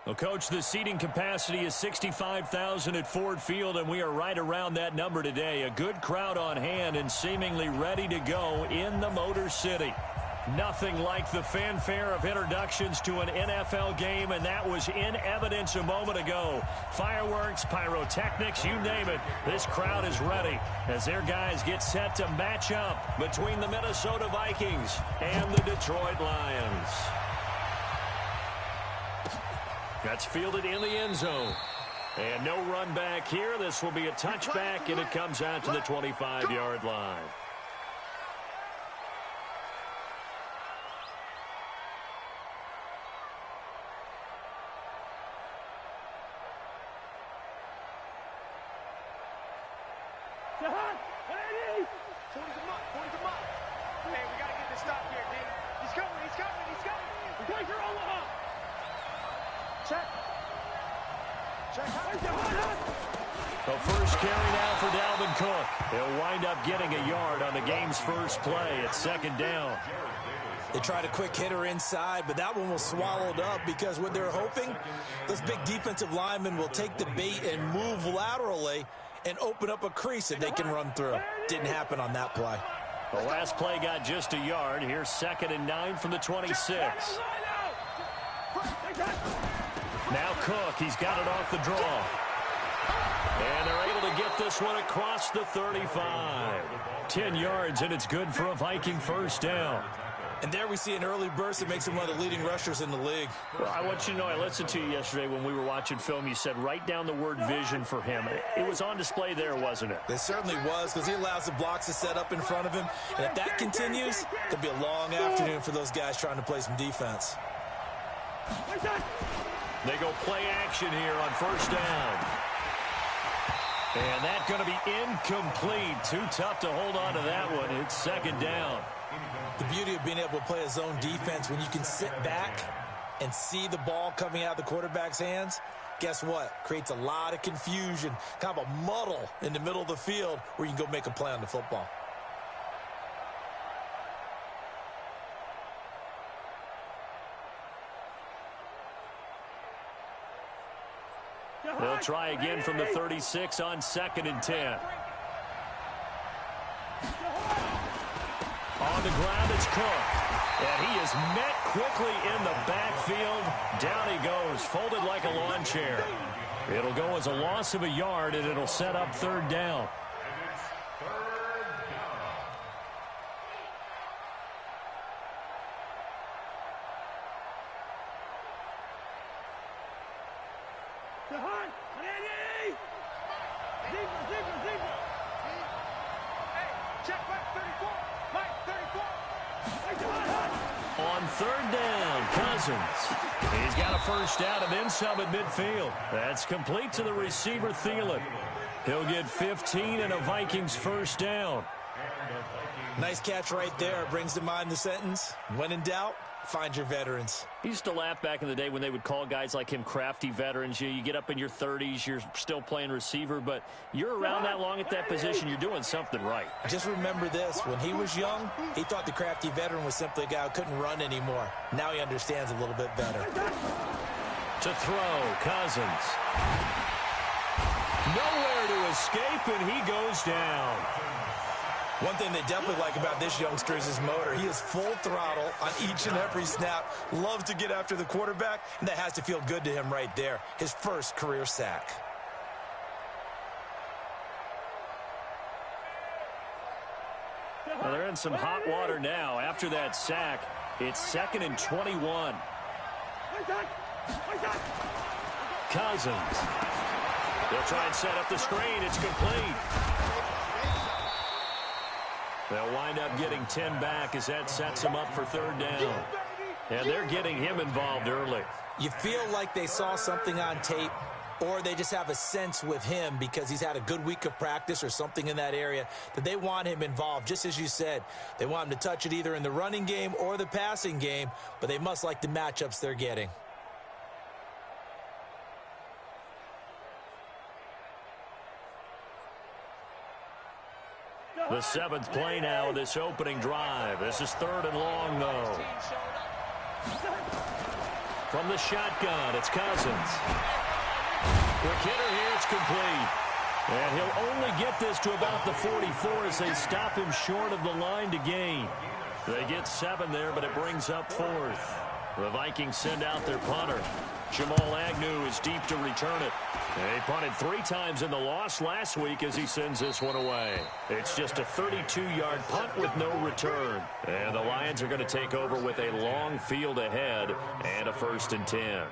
Well, Coach, the seating capacity is 65,000 at Ford Field, and we are right around that number today. A good crowd on hand and seemingly ready to go in the Motor City. Nothing like the fanfare of introductions to an NFL game, and that was in evidence a moment ago. Fireworks, pyrotechnics, you name it. This crowd is ready as their guys get set to match up between the Minnesota Vikings and the Detroit Lions. That's fielded in the end zone. And no run back here. This will be a touchback, and it comes out to the 25-yard line. The first carry now for Dalvin Cook. He'll wind up getting a yard on the game's first play at second down. They tried a quick hitter inside, but that one was swallowed up because what they're hoping, those big defensive linemen will take the bait and move laterally and open up a crease that they can run through. Didn't happen on that play. The last play got just a yard. Here's 2nd and 9 from the 26. Now Cook, he's got it off the draw. And they're able to get this one across the 35. 10 yards, and it's good for a Viking first down. And there we see an early burst that makes him one of the leading rushers in the league. Well, I want you to know, I listened to you yesterday when we were watching film. You said write down the word vision for him. It was on display there, wasn't it? It certainly was, because he allows the blocks to set up in front of him. And if that continues, it'll be a long afternoon for those guys trying to play some defense. They go play action here on first down. And that's going to be incomplete. Too tough to hold on to that one. It's second down. The beauty of being able to play a zone defense when you can sit back and see the ball coming out of the quarterback's hands, guess what? Creates a lot of confusion, kind of a muddle in the middle of the field where you can go make a play on the football. They'll try again from the 36 on 2nd and 10. On the ground, it's Cook. And he is met quickly in the backfield. Down he goes, folded like a lawn chair. It'll go as a loss of a yard, and it'll set up 3rd down. On 3rd down, Cousins. He's got a first down and then some at midfield. That's complete to the receiver, Thielen. He'll get 15 and a Vikings first down. Nice catch right there. Brings to mind the sentence, when in doubt, find your veterans. I used to laugh back in the day when they would call guys like him crafty veterans. You get up in your 30s, you're still playing receiver, but you're around that long at that position, you're doing something right. Just remember this, when he was young, he thought the crafty veteran was simply a guy who couldn't run anymore. Now he understands a little bit better. To throw, Cousins. Nowhere to escape, and he goes down. One thing they definitely like about this youngster is his motor. He is full throttle on each and every snap. Loves to get after the quarterback, and that has to feel good to him right there. His first career sack. Well, they're in some hot water now. After that sack, it's 2nd and 21. Cousins. They'll try and set up the screen. It's complete. They'll wind up getting 10 back as that sets them up for 3rd down. And they're getting him involved early. You feel like they saw something on tape, or they just have a sense with him because he's had a good week of practice or something in that area that they want him involved. Just as you said, they want him to touch it either in the running game or the passing game, but they must like the matchups they're getting. The 7th play now of this opening drive. This is 3rd and long, though. From the shotgun, it's Cousins. Quick hitter here, it's complete. And he'll only get this to about the 44 as they stop him short of the line to gain. They get 7 there, but it brings up 4th. The Vikings send out their punter. Jamal Agnew is deep to return it. They punted 3 times in the loss last week as he sends this one away. It's just a 32-yard punt with no return. And the Lions are going to take over with a long field ahead and a 1st and 10.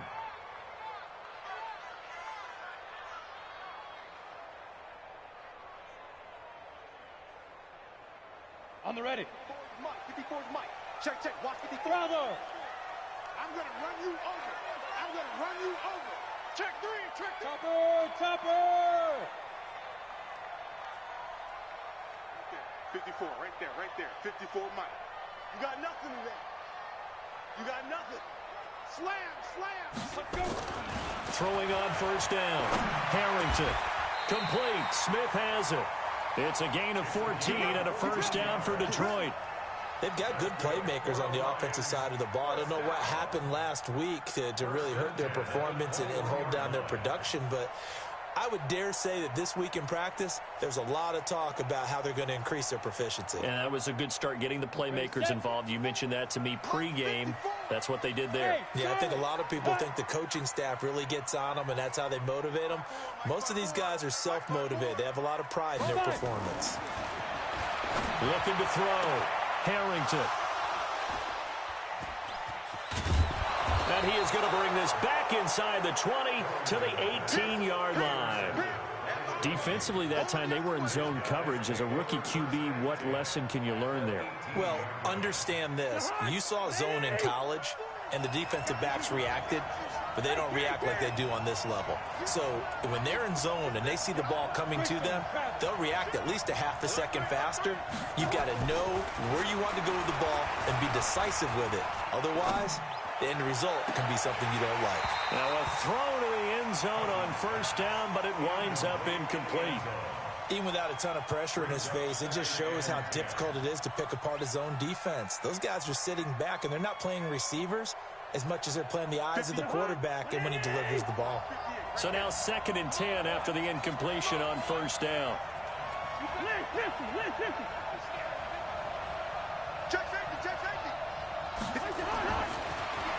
On the ready. 54 is Mike. Check, check. Watch 54. Bravo. I'm going to run you over. I'm going to run you over. Check 3. Check 3. Topper. Topper. 54. Right there. 54 Mike. You got nothing today. You got nothing. Slam. Let's go. Throwing on 1st down. Harrington. Complete. Smith has it. It's a gain of 14 and a 1st down for Detroit. They've got good playmakers on the offensive side of the ball. I don't know what happened last week to really hurt their performance and hold down their production, but I would dare say that this week in practice, there's a lot of talk about how they're going to increase their proficiency. And that was a good start, getting the playmakers involved. You mentioned that to me pregame. That's what they did there. Yeah, I think a lot of people think the coaching staff really gets on them, and that's how they motivate them. Most of these guys are self-motivated. They have a lot of pride in their performance. Looking to throw. Harrington. And he is going to bring this back inside the 20 to the 18-yard line. Defensively that time, they were in zone coverage. As a rookie QB, what lesson can you learn there? Well, understand this. You saw zone in college, and the defensive backs reacted, but they don't react like they do on this level. So when they're in zone and they see the ball coming to them, they'll react at least a half a second faster. You've got to know where you want to go with the ball and be decisive with it. Otherwise, the end result can be something you don't like. Now a throw to the end zone on 1st down, but it winds up incomplete. Even without a ton of pressure in his face, it just shows how difficult it is to pick apart his own defense. Those guys are sitting back, and they're not playing receivers as much as they're playing the eyes of the quarterback and when he delivers the ball. So now 2nd and 10 after the incompletion on 1st down.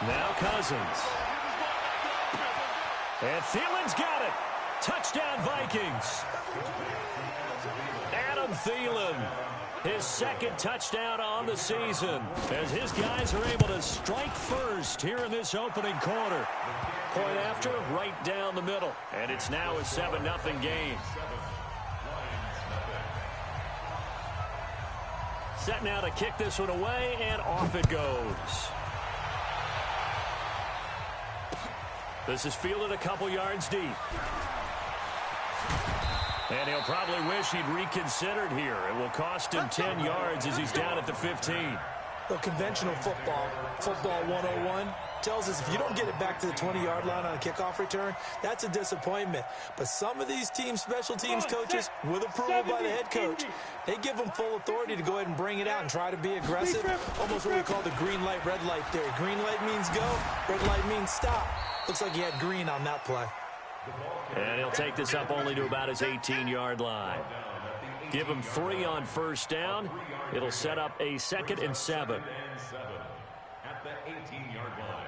Now Cousins. And Thielen's got it. Touchdown Vikings. Adam Thielen. His 2nd touchdown on the season as his guys are able to strike first here in this opening quarter. Point after, right down the middle. And it's now a 7-0 game. Set now to kick this one away, and off it goes. This is fielded a couple yards deep. And he'll probably wish he'd reconsidered here. It will cost him 10 yards as he's down at the 15. Well, conventional football 101, tells us if you don't get it back to the 20-yard line on a kickoff return, that's a disappointment. But some of these teams, special teams coaches, with approval by the head coach, they give them full authority to go ahead and bring it out and try to be aggressive. Almost what we call the green light, red light theory. Green light means go, red light means stop. Looks like he had green on that play. And he'll take this up only to about his 18-yard line. Give him 3 on 1st down. It'll set up a 2nd and 7. At the 18-yard line.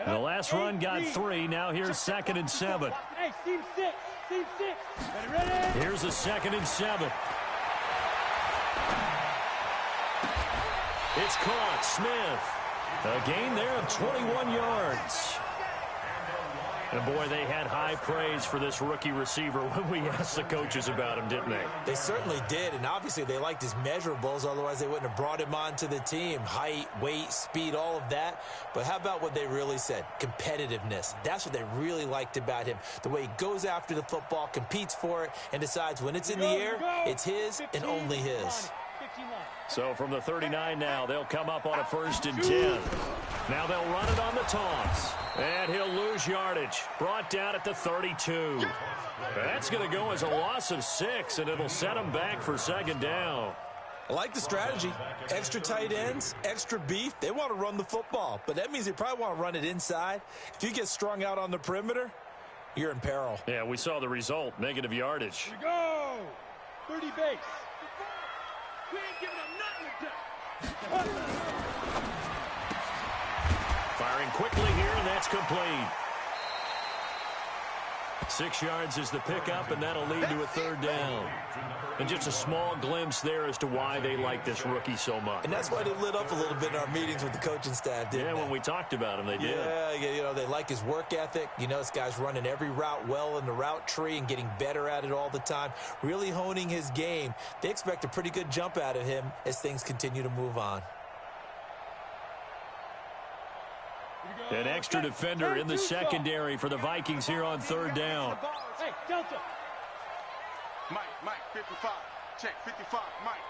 The last run got 3. Now here's 2nd and 7. Hey, team 6. Team 6. Ready? Here's a 2nd and 7. It's caught. Smith. A gain there of 21 yards. And, boy, they had high praise for this rookie receiver when we asked the coaches about him, didn't they? They certainly did, and obviously they liked his measurables. Otherwise, they wouldn't have brought him onto the team. Height, weight, speed, all of that. But how about what they really said? Competitiveness. That's what they really liked about him. The way he goes after the football, competes for it, and decides when it's in the air, it's his and only his. So from the 39 now, they'll come up on a 1st and 10. Now they'll run it on the toss. And he'll lose yardage. Brought down at the 32. That's going to go as a loss of 6, and it'll set him back for 2nd down. I like the strategy. Extra tight ends, extra beef. They want to run the football, but that means they probably want to run it inside. If you get strung out on the perimeter, you're in peril. Yeah, we saw the result. Negative yardage. Here we go. 30 base. We ain't giving them nothing to Firing quickly here, and that's complete. 6 yards is the pickup, and that'll lead to a third down. And just a small glimpse there as to why they like this rookie so much. And that's why they lit up a little bit in our meetings with the coaching staff, didn't they? Yeah, when we talked about him, they did. Yeah, they like his work ethic. This guy's running every route well in the route tree and getting better at it all the time, really honing his game. They expect a pretty good jump out of him as things continue to move on. An extra defender in the secondary for the Vikings here on third down. Hey, Delta. Mike, 55. Check, 55, Mike.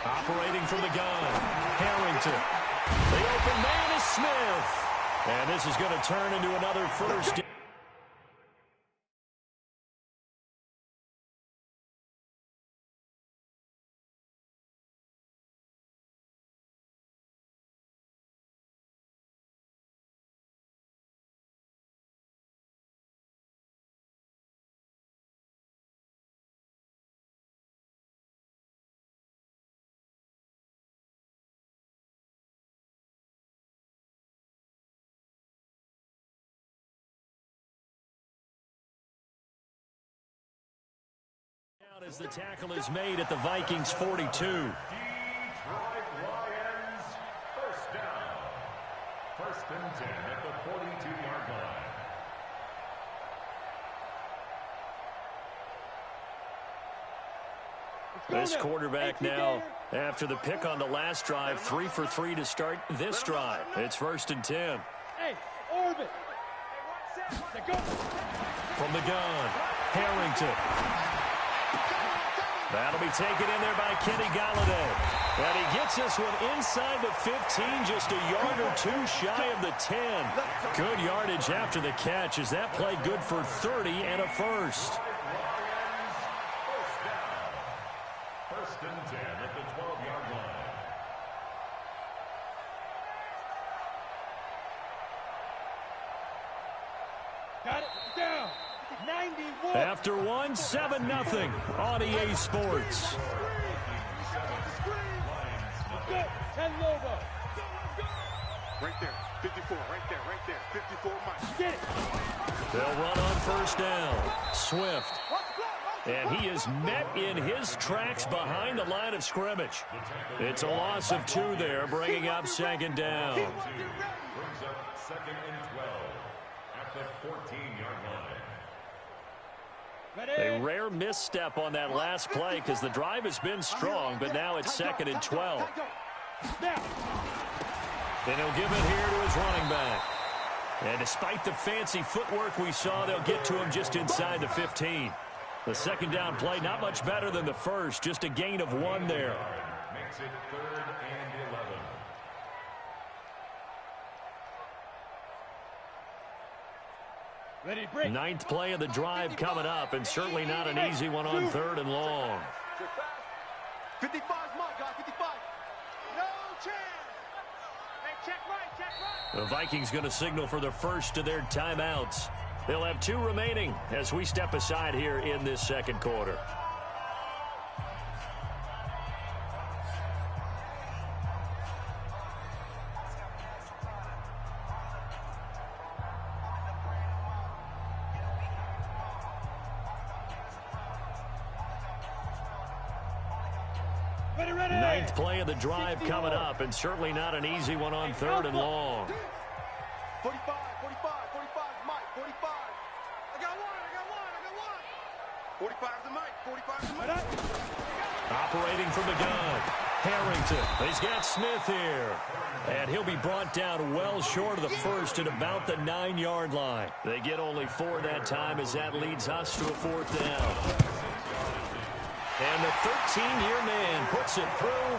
Operating from the gun, Harrington. The open man is Smith. And this is going to turn into another first down. As the tackle is made at the Vikings 42. Detroit Lions, first down. First and 10 at the 42-yard line. This quarterback now, after the pick on the last drive, 3 for 3 to start this drive. It's first and 10. Hey, orbit. From the gun, Harrington. That'll be taken in there by Kenny Galladay. And he gets this one inside the 15, just a yard or two shy of the 10. Good yardage after the catch. Is that play good for 30 and a first? First and 10 at the 12-yard line. Got it down. 91. After one, 7-0 on EA Sports. Go, 10 Lobo. Right there, 54, right there, 54, Mike. Get it. They'll run on first down. Swift. And he is met in his tracks behind the line of scrimmage. It's a loss of 2 there, bringing up second down. Brings up second and 12 at the 14-yard line. A rare misstep on that last play because the drive has been strong, but now it's second and 12. And he'll give it here to his running back. And despite the fancy footwork we saw, they'll get to him just inside the 15. The second down play, not much better than the first, just a gain of 1 there. Makes it third and 11. Ready, break. 9th play of the drive coming up, and certainly not an easy one on third and long. 55, Mike, guys, 55. No chance. Hey, check right. The Vikings going to signal for the first of their timeouts. They'll have 2 remaining as we step aside here in this second quarter. Ready. 9th play of the drive coming up, and certainly not an easy one on third and long. 45, Mike, 45. I got one. 45 to Mike, Operating from the gun, Harrington. He's got Smith here. And he'll be brought down well short of the first at about the 9-yard line. They get only 4 that time as that leads us to a 4th down. And the 13-year man puts it through.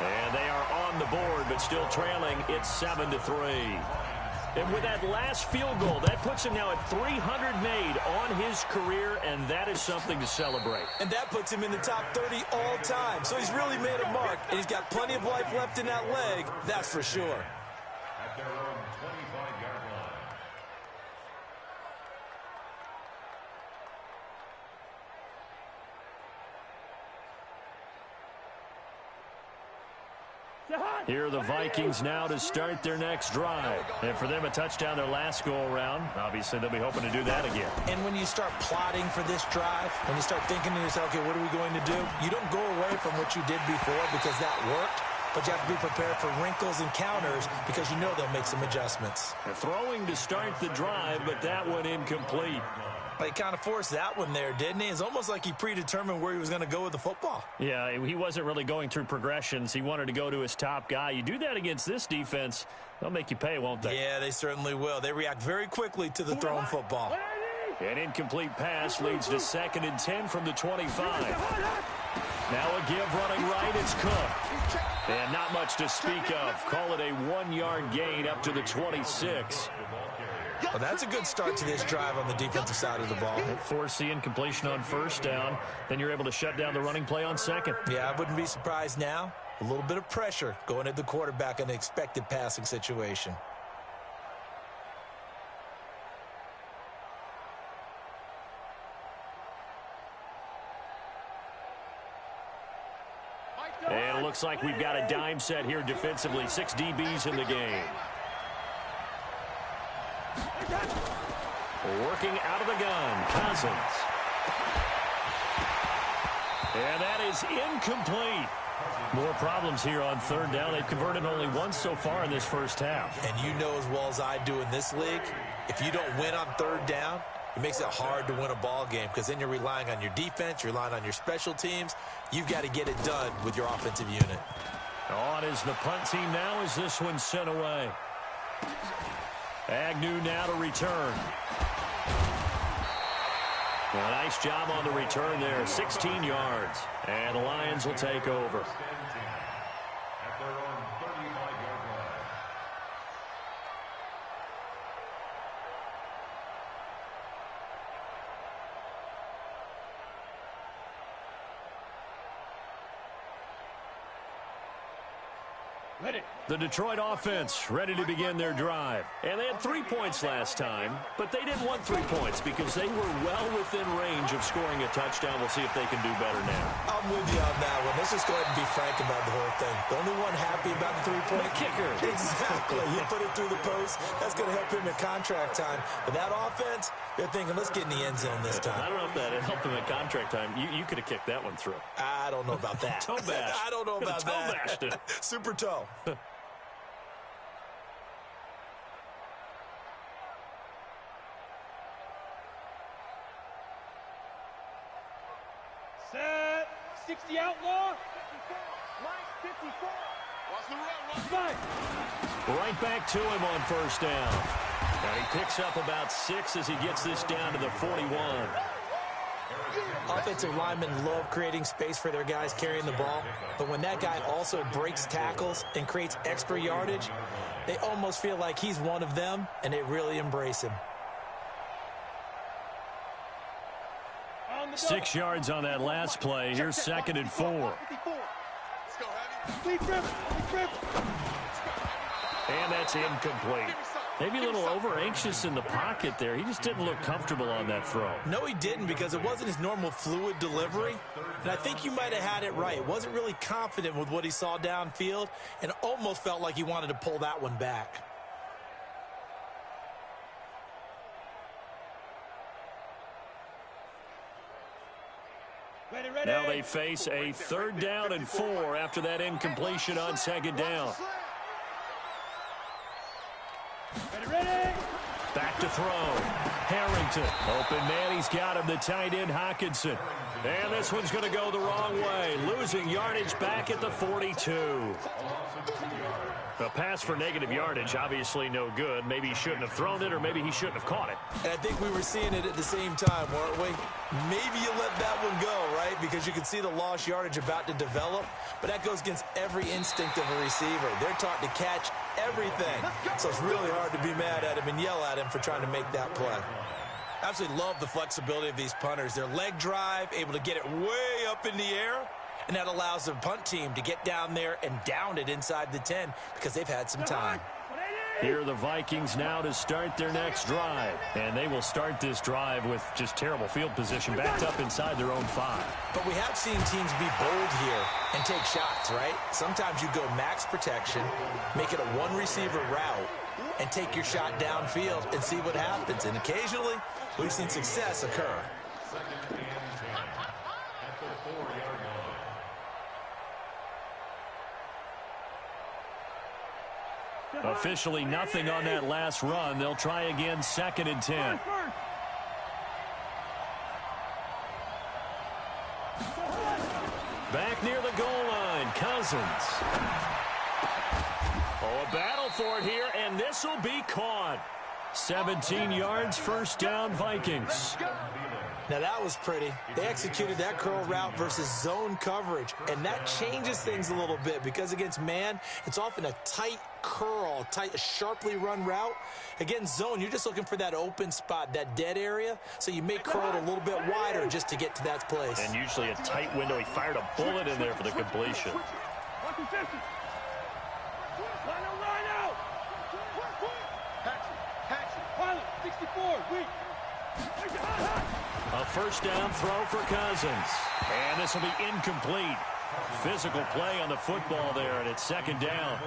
And they are on the board, but still trailing. It's 7-3. And with that last field goal, that puts him now at 300 made on his career, and that is something to celebrate. And that puts him in the top 30 all time. So he's really made a mark, and he's got plenty of life left in that leg, that's for sure. At their own 25-yard line. Here are the Vikings now to start their next drive. And for them, a touchdown their last go-around. Obviously, they'll be hoping to do that again. And when you start plotting for this drive, when you start thinking to yourself, okay, what are we going to do? You don't go away from what you did before because that worked, but you have to be prepared for wrinkles and counters because you know they'll make some adjustments. They're throwing to start the drive, but that one incomplete. He kind of forced that one there, didn't he? It's almost like he predetermined where he was going to go with the football. Yeah, he wasn't really going through progressions. He wanted to go to his top guy. You do that against this defense, they'll make you pay, won't they? Yeah, they certainly will. They react very quickly to the thrown football. An incomplete pass leads to 2nd and 10 from the 25. Now a give running right, it's Cook. And not much to speak of. Call it a 1-yard gain up to the 26. Well, that's a good start to this drive on the defensive side of the ball. Force the incompletion on 1st down. Then you're able to shut down the running play on 2nd. Yeah, I wouldn't be surprised now. A little bit of pressure going at the quarterback in an expected passing situation. And it looks like we've got a dime set here defensively. 6 DBs in the game. Working out of the gun, Cousins. And that is incomplete. More problems here on 3rd down. They've converted only once so far in this first half. And you know as well as I do in this league, if you don't win on 3rd down, it makes it hard to win a ball game because then you're relying on your defense, you're relying on your special teams. You've got to get it done with your offensive unit. On is the punt team now as this one's sent away. Agnew now to return. Well, nice job on the return there, 16 yards. And the Lions will take over. At their own 35-yard line. Ready. The Detroit offense ready to begin their drive. And they had 3 points last time, but they didn't want 3 points because they were well within range of scoring a touchdown. We'll see if they can do better now. I'm with you on that one. Let's just go ahead and be frank about the whole thing. The only one happy about the 3-point kicker. Exactly. You put it through the post. That's going to help him in contract time. But that offense, they're thinking, let's get in the end zone this time. I don't know if that helped him in contract time. You could have kicked that one through. I don't know about that. Toe bash. I don't know about that. Toe bashed it. Super toe. Set. 60 outlaw. Mike, 54. Watch the run. Watch Mike. Right back to him on 1st down. And he picks up about 6 as he gets this down to the 41. Offensive linemen love creating space for their guys carrying the ball, but when that guy also breaks tackles and creates extra yardage, they almost feel like he's one of them, and they really embrace him. 6 yards on that last play. Here's 2nd and 4. Let's go, Heavy. And that's incomplete. Maybe a little over-anxious in the pocket there. He just didn't look comfortable on that throw. No, he didn't, because it wasn't his normal fluid delivery. And I think you might have had it right. Wasn't really confident with what he saw downfield and almost felt like he wanted to pull that one back. Ready, ready. Now they face a 3rd down and 4 after that incompletion on 2nd down. Ready, ready. Back to throw. Harrington. Open man, he's got him, the tight end Hockenson. And this one's going to go the wrong way. Losing yardage back at the 42. A pass for negative yardage, obviously no good. Maybe he shouldn't have thrown it, or maybe he shouldn't have caught it. And I think we were seeing it at the same time, weren't we? Maybe you let that one go, right? Because you can see the lost yardage about to develop, but that goes against every instinct of a receiver. They're taught to catch everything. So it's really hard to be mad at him and yell at him for trying to make that play. I absolutely love the flexibility of these punters. Their leg drive, able to get it way up in the air, and that allows the punt team to get down there and down it inside the 10 because they've had some time. Here are the Vikings now to start their next drive. And they will start this drive with just terrible field position, backed up inside their own 5. But we have seen teams be bold here and take shots, right? Sometimes you go max protection, make it a one-receiver route, and take your shot downfield and see what happens. And occasionally, we've seen success occur. Officially nothing on that last run. They'll try again, 2nd and 10. Back near the goal line, Cousins. Oh, a battle for it here, and this will be caught. 17 yards, first down, Vikings. Now, that was pretty. They executed that curl route versus zone coverage, and that changes things a little bit because against man, it's often a tight curl, a sharply run route. Against zone, you're just looking for that open spot, that dead area, so you may curl it a little bit wider just to get to that place. And usually a tight window. He fired a bullet in there for the completion. A first down throw for Cousins. And this will be incomplete. Physical play on the football there, and it's 2nd down.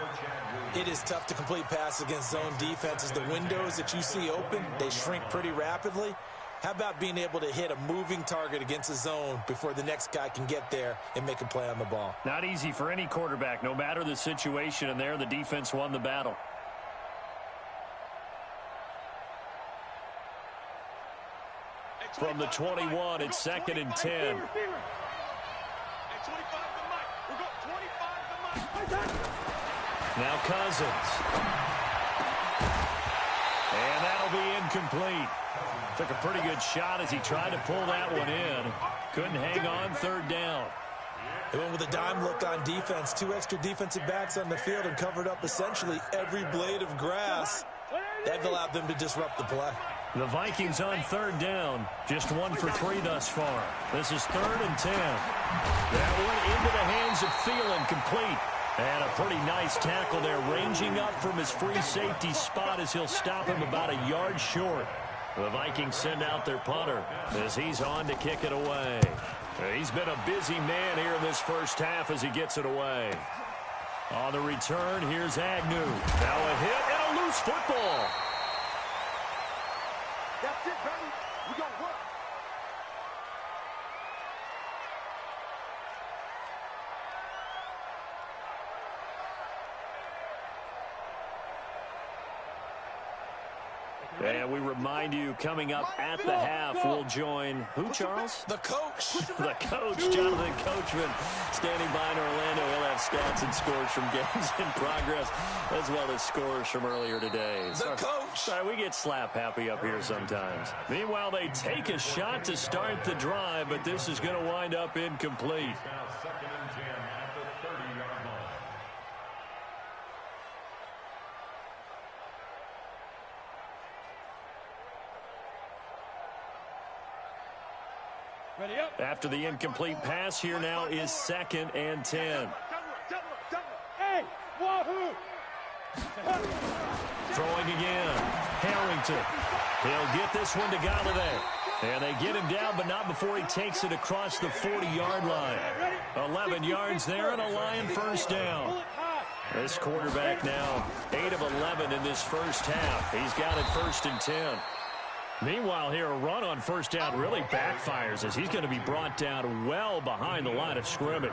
It is tough to complete passes against zone defenses. The windows that you see open, they shrink pretty rapidly. How about being able to hit a moving target against a zone before the next guy can get there and make a play on the ball? Not easy for any quarterback, no matter the situation, and there the defense won the battle. From the 21, it's 2nd and 10. Now Cousins. And that'll be incomplete. Took a pretty good shot as he tried to pull that one in. Couldn't hang on, 3rd down. They went with a dime look on defense. 2 extra defensive backs on the field and covered up essentially every blade of grass. That allowed them to disrupt the play. The Vikings on 3rd down. Just 1 for 3 thus far. This is 3rd and 10. That one into the hands of Thielen, complete. And a pretty nice tackle there, ranging up from his free safety spot as he'll stop him about a yard short. The Vikings send out their punter as he's on to kick it away. He's been a busy man here in this first half as he gets it away. On the return, here's Agnew. Now a hit and a loose football. That's it, baby. We gonna work. And we remind you, coming up at the half, we'll join who, Charles? The coach. The coach, Jonathan Coachman, standing by in Orlando. He'll have stats and scores from games in progress, as well as scores from earlier today. The coach. Sorry, we get slap happy up here sometimes. Meanwhile, they take a shot to start the drive, but this is going to wind up incomplete. Now 2nd and 10 at the 30-yard line. Ready up. After the incomplete pass, here now is 2nd and 10. Hey, wahoo! Throwing again. Harrington. He'll get this one to Galladay. And they get him down, but not before he takes it across the 40-yard line. 11 yards there and a Lion first down. This quarterback now 8 of 11 in this first half. He's got it 1st and 10. Meanwhile, here, a run on first down really backfires as he's going to be brought down well behind the line of scrimmage.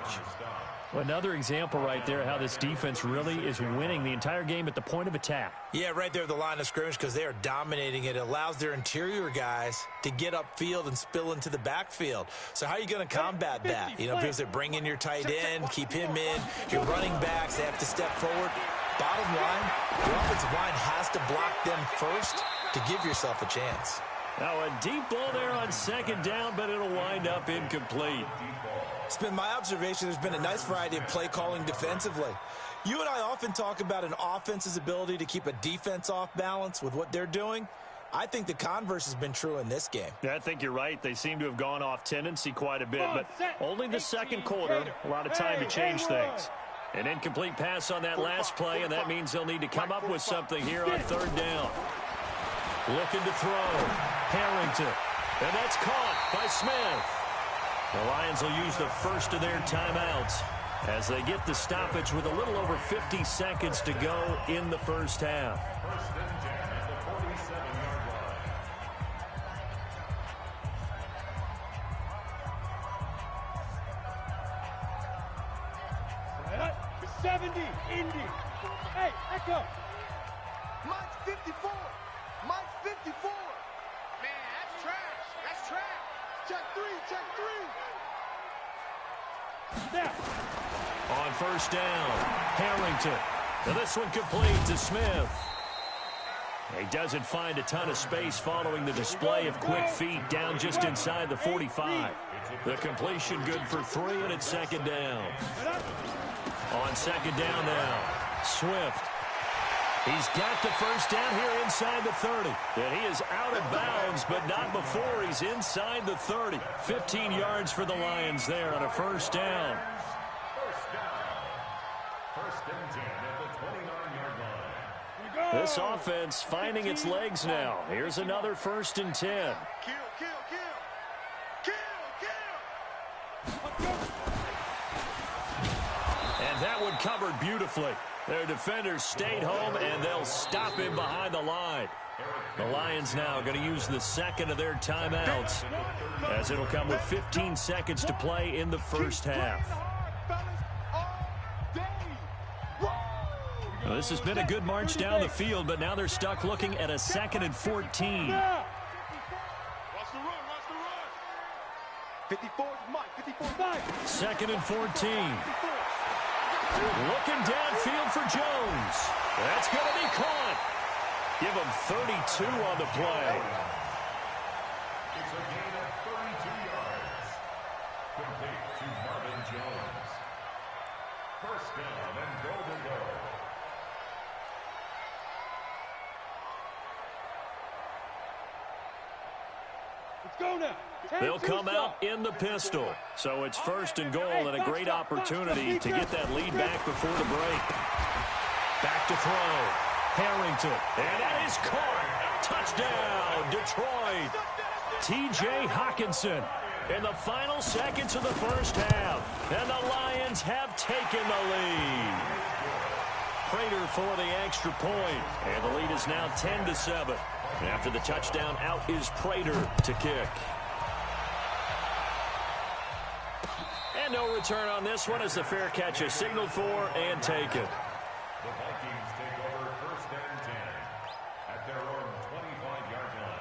Another example right there how this defense really is winning the entire game at the point of attack. Yeah, right there at the line of scrimmage because they are dominating it. It allows their interior guys to get upfield and spill into the backfield. So how are you going to combat that? You know, because they bring in your tight end, keep him in. Your running backs, they have to step forward. Bottom line, your offensive line has to block them first to give yourself a chance. Now a deep ball there on second down, but it'll wind up incomplete. It's been my observation there's been a nice variety of play calling defensively. You and I often talk about an offense's ability to keep a defense off balance with what they're doing. I think the converse has been true in this game. Yeah, I think you're right. They seem to have gone off tendency quite a bit, but only the second quarter, a lot of time to change things. An incomplete pass on that last play, and that means they'll need to come up with something here on third down. Looking to throw. Harrington. And that's caught by Smith. The Lions will use the first of their timeouts as they get the stoppage with a little over 50 seconds to go in the first half. First and 10 at the 47-yard line. 70, Indy. Hey, Echo. Mike's 54. Mike's 54. Man, that's trash. That's trash. Check three, check three. Snap. On first down, Harrington. Now this one complete to Smith. He doesn't find a ton of space following the display of quick feet down just inside the 45. The completion good for 3, and it's second down. On second down now, Swift. He's got the first down here inside the 30. And he is out of bounds, but not before he's inside the 30. 15 yards for the Lions there on a first down. First down. First and 10 at the 29-yard line. This offense finding its legs now. Here's another first and 10. Kill, kill, kill. Kill, kill. And that one covered beautifully. Their defenders stayed home, and they'll stop him behind the line. The Lions now going to use the second of their timeouts, as it'll come with 15 seconds to play in the first half. Well, this has been a good march down the field, but now they're stuck looking at a 2nd and 14. Watch the run, watch the run. 54 Mike, 54 Mike. 2nd and 14. Looking downfield for Jones. That's going to be caught. Give him 32 on the play. It's a gain of 32 yards. Complete to Marvin Jones. First down and goal to go. Let's go now. They'll come out in the pistol. So it's first and goal and a great opportunity to get that lead back before the break. Back to throw. Harrington. And that is caught. Touchdown, Detroit. T.J. Hockenson in the final seconds of the first half. And the Lions have taken the lead. Prater for the extra point. And the lead is now 10-7. After the touchdown, out is Prater to kick. And no return on this one as the fair catch is signaled for and taken. The Vikings take over first and 10 at their own 25-yard line.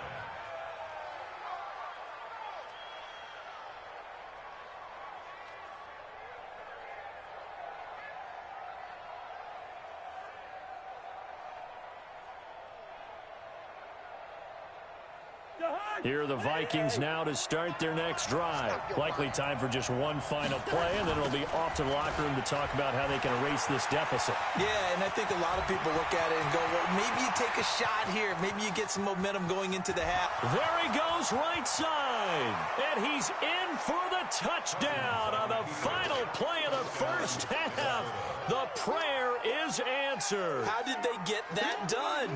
Here are the Vikings now to start their next drive. Likely time for just one final play, and then it'll be off to the locker room to talk about how they can erase this deficit. Yeah, and I think a lot of people look at it and go, well, maybe you take a shot here. Maybe you get some momentum going into the half. There he goes right side, and he's in for the touchdown on the final play of the first half. The prayer is answered. How did they get that done?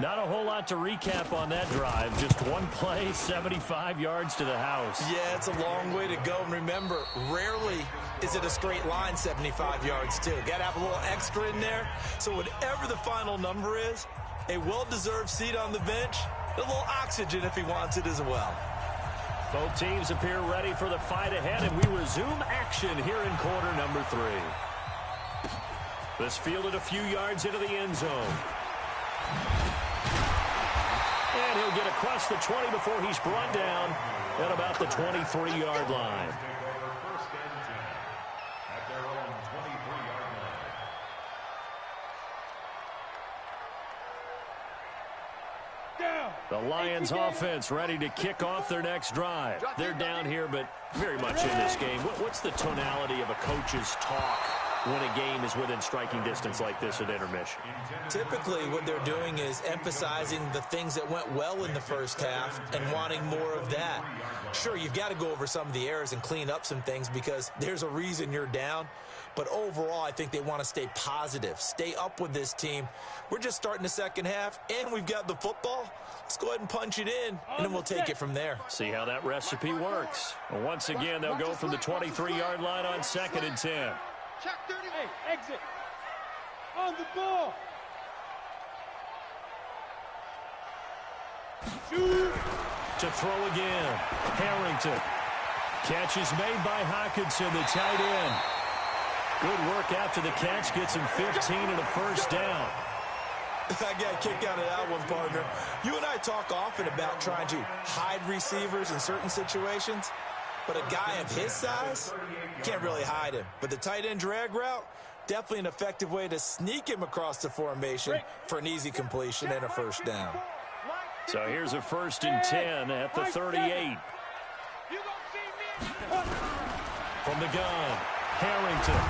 Not a whole lot to recap on that drive. Just one play, 75 yards to the house. Yeah, it's a long way to go. And remember, rarely is it a straight line 75 yards, too. Got to have a little extra in there. So whatever the final number is, a well-deserved seat on the bench, a little oxygen if he wants it as well. Both teams appear ready for the fight ahead, and we resume action here in quarter number 3. This fielded a few yards into the end zone. And he'll get across the 20 before he's brought down at about the 23-yard line. The Lions offense ready to kick off their next drive. They're down here, but very much in this game. What's the tonality of a coach's talk when a game is within striking distance like this at intermission? Typically, what they're doing is emphasizing the things that went well in the first half and wanting more of that. Sure, you've got to go over some of the errors and clean up some things because there's a reason you're down. But overall, I think they want to stay positive, stay up with this team. We're just starting the second half, and we've got the football. Let's go ahead and punch it in, and then we'll take it from there. See how that recipe works. Well, once again, they'll go from the 23-yard line on 2nd and 10. Check 30. Hey, exit. On the ball. Shoot. To throw again. Harrington. Catch is made by Hockenson, the tight end. Good work after the catch. Gets him 15 and a first down. I got a kick out of that one, partner. You and I talk often about trying to hide receivers in certain situations, but a guy of his size, you can't really hide him. But the tight end drag route, definitely an effective way to sneak him across the formation for an easy completion and a first down. So here's a 1st and 10 at the 38. From the gun, Harrington.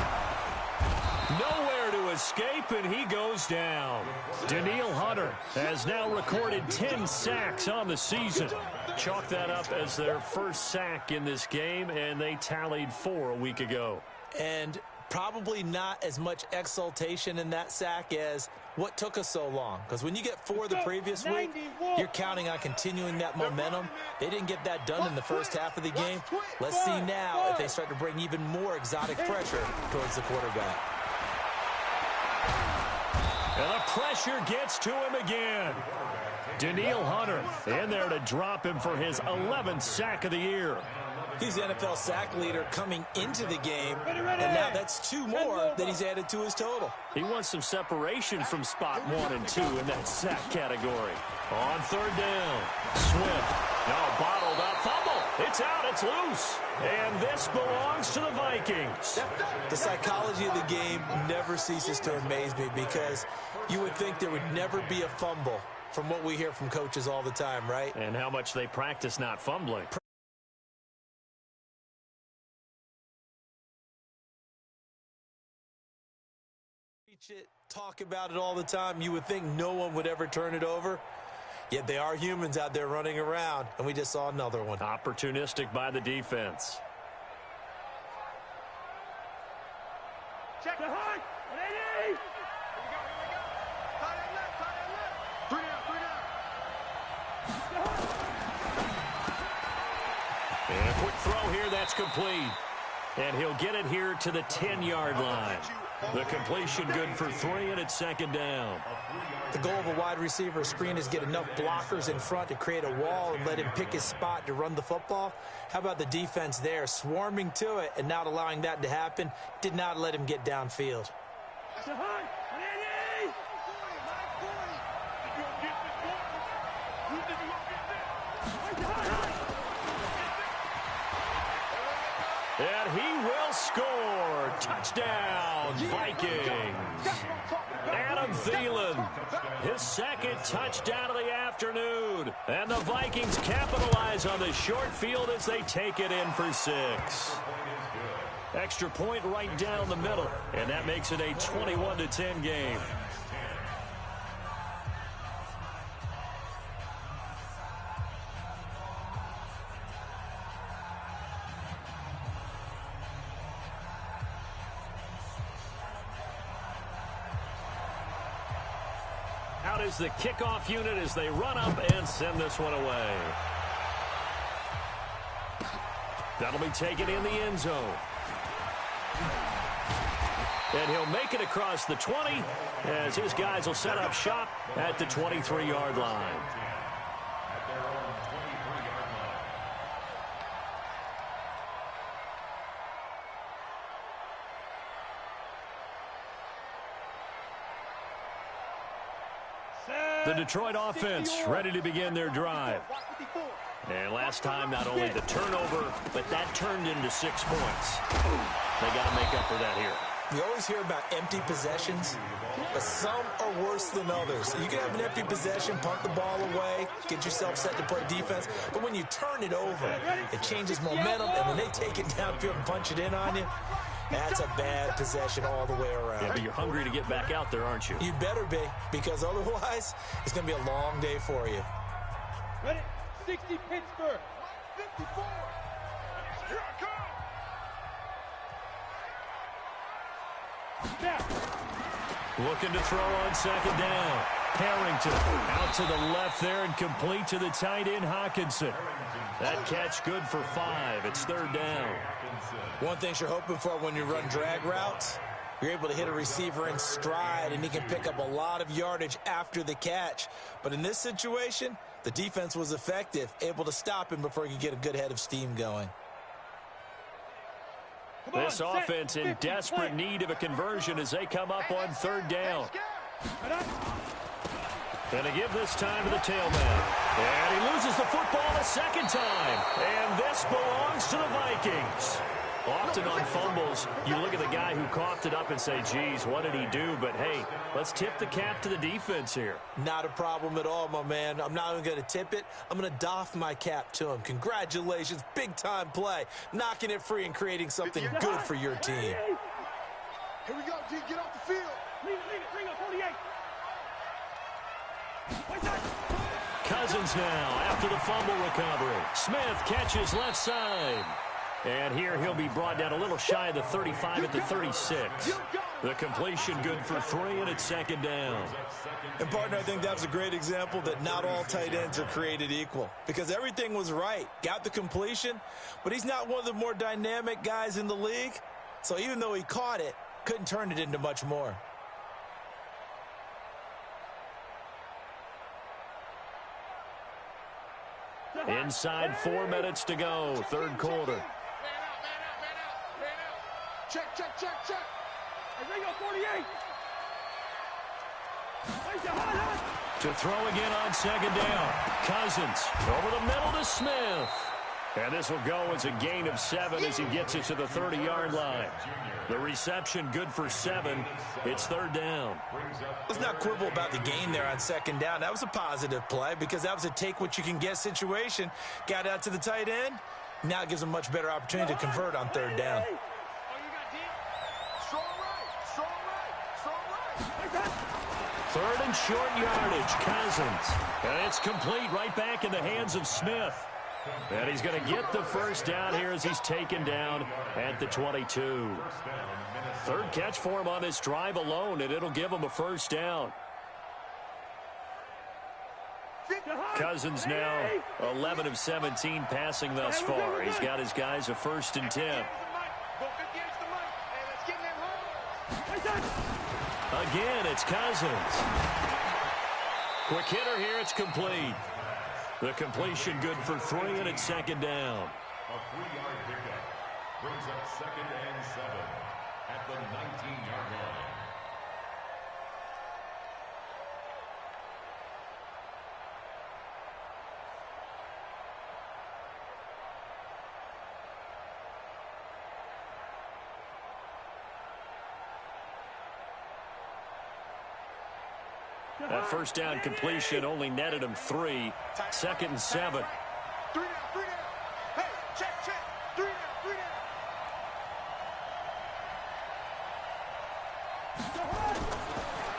Nowhere to escape, and he goes down. Daniil Hunter has now recorded 10 sacks on the season. Chalk that up as their first sack in this game, and they tallied 4 a week ago. And probably not as much exultation in that sack as what took us so long. Because when you get 4 the previous week, you're counting on continuing that momentum. They didn't get that done in the first half of the game. Let's see now if they start to bring even more exotic pressure towards the quarterback. And the pressure gets to him again. Daniil Hunter in there to drop him for his 11th sack of the year. He's the NFL sack leader coming into the game, and now that's 2 more that he's added to his total. He wants some separation from spot 1 and 2 in that sack category. On 3rd down, Swift. No, bottled up, fumble. It's out, it's loose. And this belongs to the Vikings. The psychology of the game never ceases to amaze me because you would think there would never be a fumble from what we hear from coaches all the time, right? And how much they practice not fumbling. Talk about it all the time. You would think no one would ever turn it over. Yet they are humans out there running around, and we just saw another one. Opportunistic by the defense. Check the high. Here we go. Tie that left. 3 down. And a quick throw here, that's complete. And he'll get it here to the 10-yard line. The completion good for 3, and it's 2nd down. The goal of a wide receiver screen is get enough blockers in front to create a wall and let him pick his spot to run the football. How about the defense there, swarming to it and not allowing that to happen? Did not let him get downfield. And he will score. Touchdown, Vikings. Adam Thielen, his 2nd touchdown of the afternoon. And the Vikings capitalize on the short field as they take it in for 6. Extra point right down the middle. And that makes it a 21-10 game. Out is the kickoff unit as they run up and send this one away. That'll be taken in the end zone. And he'll make it across the 20 as his guys will set up shop at the 23-yard line. The Detroit offense ready to begin their drive. And last time, not only the turnover, but that turned into 6 points. They got to make up for that here. You always hear about empty possessions, but some are worse than others. You can have an empty possession, punt the ball away, get yourself set to play defense, but when you turn it over, it changes momentum, and when they take it downfield and punch it in on you, that's a bad possession all the way around. Yeah, but you're hungry to get back out there, aren't you? You better be, because otherwise, it's going to be a long day for you. Ready? 60 Pittsburgh. 54. Here I come. Looking to throw on second down. Harrington out to the left there and complete to the tight end Hawkinson. That catch good for 5. It's third down. One thing you're hoping for when you run drag routes, you're able to hit a receiver in stride, and he can pick up a lot of yardage after the catch. But in this situation, the defense was effective, able to stop him before he could get a good head of steam going. This offense in desperate need of a conversion as they come up on third down. Going to give this time to the tailman. And he loses the football a second time. And this belongs to the Vikings. Often on fumbles, you look at the guy who coughed it up and say, geez, what did he do? But, hey, let's tip the cap to the defense here. Not a problem at all, my man. I'm not even going to tip it. I'm going to doff my cap to him. Congratulations. Big-time play. Knocking it free and creating something good for your team. Here we go, G. Get off the field. Lead it. Bring up 48. Cousins now after the fumble recovery. Smith catches left side. And here he'll be brought down a little shy of the 35 at the 36. The completion good for 3, and it's second down. And, partner, I think that was a great example that not all tight ends are created equal, because everything was right. Got the completion, but he's not one of the more dynamic guys in the league. So even though he caught it, couldn't turn it into much more. Inside 4 minutes to go, third quarter. Man out. Check. I bring up 48. To throw again on second down. Cousins over the middle to Smith. And this will go as a gain of 7 as he gets it to the 30-yard line. The reception good for 7. It's third down. Let's not quibble about the gain there on second down. That was a positive play because that was a take-what-you-can-get situation. Got out to the tight end. Now it gives him a much better opportunity to convert on third down. Third and short yardage, Cousins. And it's complete right back in the hands of Smith. And he's going to get the first down here as he's taken down at the 22. Third catch for him on this drive alone, and it'll give him a first down. Cousins now 11 of 17 passing thus far. He's got his guys a 1st and 10. Again, it's Cousins. Quick hitter here, it's complete. The completion good for 3, and it's second down. A 3-yard pickup brings up 2nd and 7 at the 19-yard line. That first down completion only netted him 3. 2nd and 7. 3 down. Hey, check. 3 down.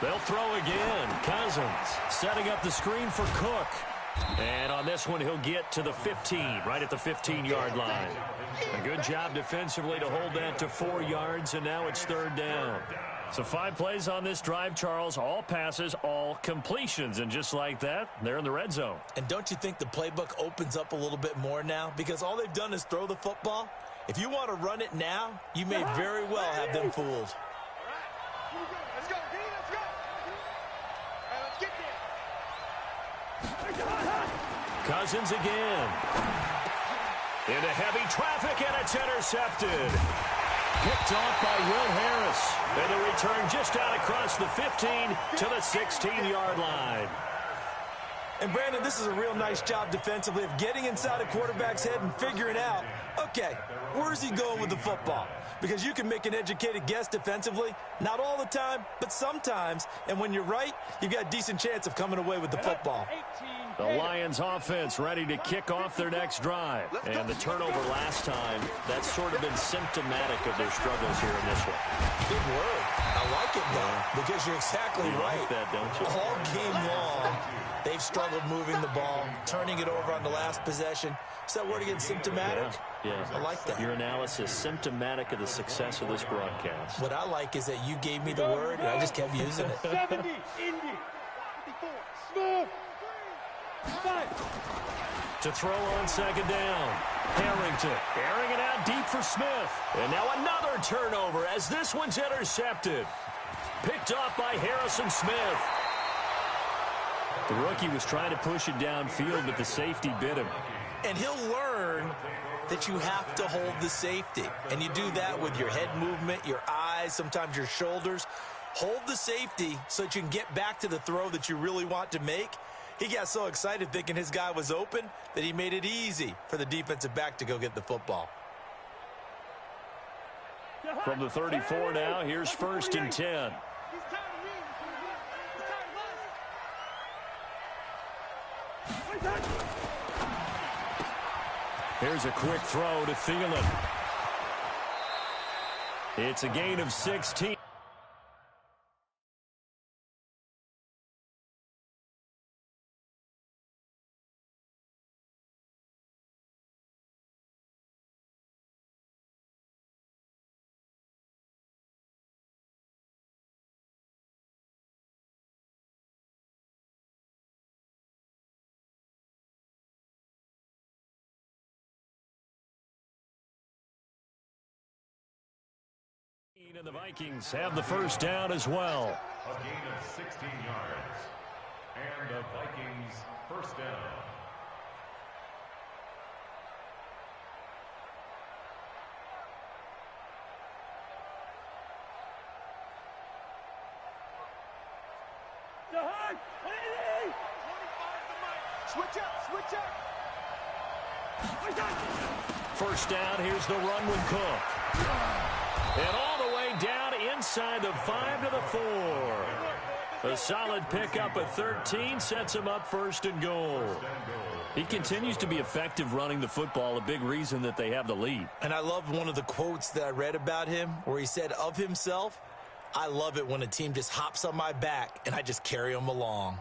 They'll throw again. Cousins setting up the screen for Cook. And on this one, he'll get to the 15, right at the 15-yard line. A good job defensively to hold that to 4 yards, and now it's third down. So 5 plays on this drive, Charles. All passes, all completions. And just like that, they're in the red zone. And don't you think the playbook opens up a little bit more now? Because all they've done is throw the football. If you want to run it now, you may very well have them fooled. All right. Let's go. Let's go. Hey, let's get there. Cousins again. Into heavy traffic, and it's intercepted. Picked off by Will Harris. And the return just out across the 15 to the 16-yard line. And, Brandon, this is a real nice job defensively of getting inside a quarterback's head and figuring out, okay, where's he going with the football? Because you can make an educated guess defensively, not all the time, but sometimes. And when you're right, you've got a decent chance of coming away with the football. The Lions offense ready to kick off their next drive. And the turnover last time, that's sort of been symptomatic of their struggles here in this one. Good word. I like it, though, because you're exactly right. Like that, don't you? All game long, they've struggled moving the ball, turning it over on the last possession. Is that word again, symptomatic? Yeah. I like that. Your analysis, symptomatic of the success of this broadcast. What I like is that you gave me the word, and I just kept using it. 70, Indy. 54, Smith. 5. To throw on second down. Harrington airing it out deep for Smith. And now another turnover as this one's intercepted. Picked off by Harrison Smith. The rookie was trying to push it downfield, but the safety bit him. And he'll learn that you have to hold the safety. And you do that with your head movement, your eyes, sometimes your shoulders. Hold the safety so that you can get back to the throw that you really want to make. He got so excited thinking his guy was open that he made it easy for the defensive back to go get the football. From the 34 now, here's 1st and 10. Here's a quick throw to Thielen. It's a gain of 16. And the Vikings have the first down as well. A gain of 16 yards. And the Vikings first down. Switch up. First down, here's the run with Cook. And all the way down inside the 5 to the 4. A solid pickup at 13 sets him up 1st and goal. He continues to be effective running the football, a big reason that they have the lead. And I love one of the quotes that I read about him where he said of himself, I love it when a team just hops on my back and I just carry them along.